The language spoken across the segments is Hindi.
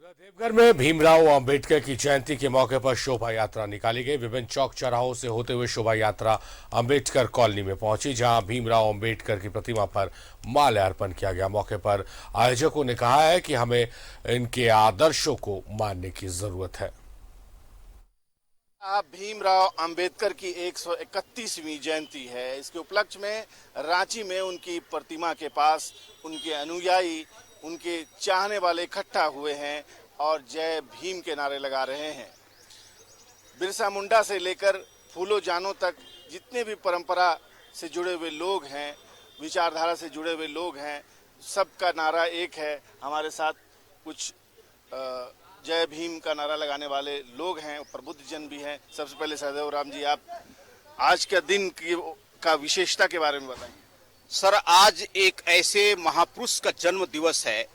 उधर देवघर में भीमराव अंबेडकर की जयंती के मौके पर शोभा यात्रा निकाली गई। विभिन्न चौक चौराहों से होते हुए शोभा यात्रा अंबेडकर कॉलोनी में पहुंची, जहां भीमराव अंबेडकर की प्रतिमा पर माल्यार्पण किया गया। मौके पर आयोजकों ने कहा है कि हमें इनके आदर्शों को मानने की जरूरत है। भीमराव अंबेडकर की 131वीं जयंती है। इसके उपलक्ष्य में रांची में उनकी प्रतिमा के पास उनके अनुयायी, उनके चाहने वाले इकट्ठा हुए हैं और जय भीम के नारे लगा रहे हैं। बिरसा मुंडा से लेकर फूलो जानो तक जितने भी परंपरा से जुड़े हुए लोग हैं, विचारधारा से जुड़े हुए लोग हैं, सबका नारा एक है। हमारे साथ कुछ जय भीम का नारा लगाने वाले लोग हैं, प्रबुद्ध जन भी हैं। सबसे पहले सहदेव राम जी, आप आज का दिन का विशेषता के बारे में बताएं। सर, आज एक ऐसे महापुरुष का जन्म दिवस है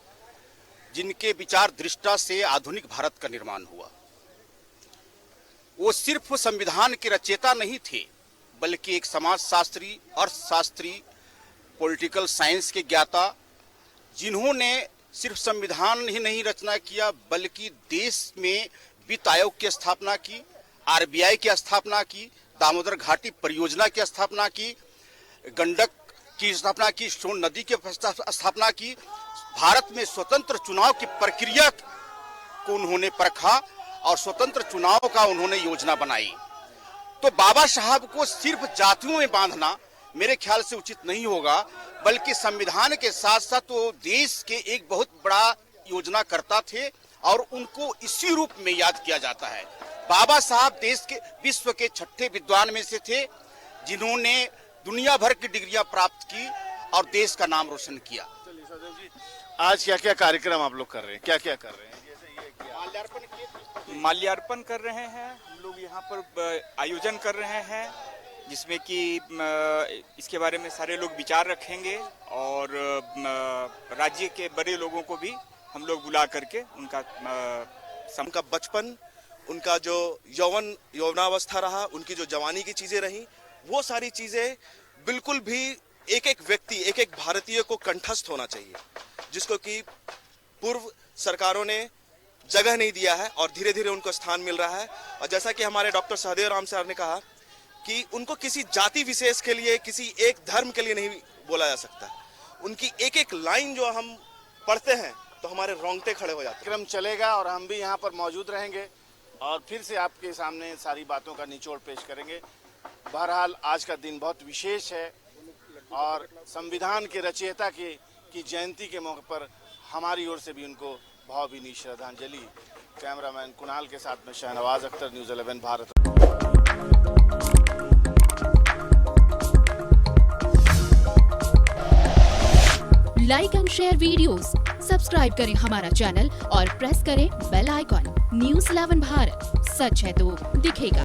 जिनके विचार दृष्टा से आधुनिक भारत का निर्माण हुआ। वो सिर्फ संविधान के रचयिता नहीं थे, बल्कि एक समाजशास्त्री, अर्थशास्त्री, पॉलिटिकल साइंस के ज्ञाता, जिन्होंने सिर्फ संविधान ही नहीं रचना किया बल्कि देश में वित्त आयोग की स्थापना की, आरबीआई की स्थापना की, दामोदर घाटी परियोजना की स्थापना की, गंडक की स्थापना की, सोन नदी की स्थापना की। भारत में स्वतंत्र चुनाव की प्रक्रिया को उन्होंने परखा और स्वतंत्र चुनाव का उन्होंने योजना बनाई। तो बाबा साहब को सिर्फ जातियों में बांधना मेरे ख्याल से उचित नहीं होगा, बल्कि संविधान के साथ साथ वो देश के एक बहुत बड़ा योजना करता थे और उनको इसी रूप में याद किया जाता है। बाबा साहब देश के विश्व के छठे विद्वान में से थे, जिन्होंने दुनिया भर की डिग्रियां प्राप्त की और देश का नाम रोशन किया। चलिए सदैव जी, आज क्या क्या कार्यक्रम आप लोग कर रहे हैं, क्या क्या कर रहे हैं? जैसे ये माल्यार्पण कर रहे हैं हम लोग, यहाँ पर आयोजन कर रहे हैं जिसमें कि इसके बारे में सारे लोग विचार रखेंगे और राज्य के बड़े लोगों को भी हम लोग बुला करके उनका बचपन, उनका जो यौवनावस्था रहा, उनकी जो जवानी की चीजें रही, वो सारी चीजें बिल्कुल भी एक एक व्यक्ति, एक एक भारतीय को कंठस्थ होना चाहिए, जिसको कि पूर्व सरकारों ने जगह नहीं दिया है और धीरे धीरे उनको स्थान मिल रहा है। और जैसा कि हमारे डॉक्टर सहदेव राम सर ने कहा कि उनको किसी जाति विशेष के लिए, किसी एक धर्म के लिए नहीं बोला जा सकता। उनकी एक एक लाइन जो हम पढ़ते हैं तो हमारे रोंगटे खड़े हो जाते हैं। कार्यक्रम चलेगा और हम भी यहाँ पर मौजूद रहेंगे और फिर से आपके सामने सारी बातों का निचोड़ पेश करेंगे। बहरहाल आज का दिन बहुत विशेष है और संविधान के रचयिता की जयंती के मौके पर हमारी ओर से भी उनको भावभीनी श्रद्धांजलि। कैमरामैन कुणाल के साथ में Shahnawaz Akhtar, news 11 Bharat. Like and share videos, subscribe करें हमारा चैनल और प्रेस करें बेल आइकॉन। न्यूज़ 11 भारत, सच है तो दिखेगा।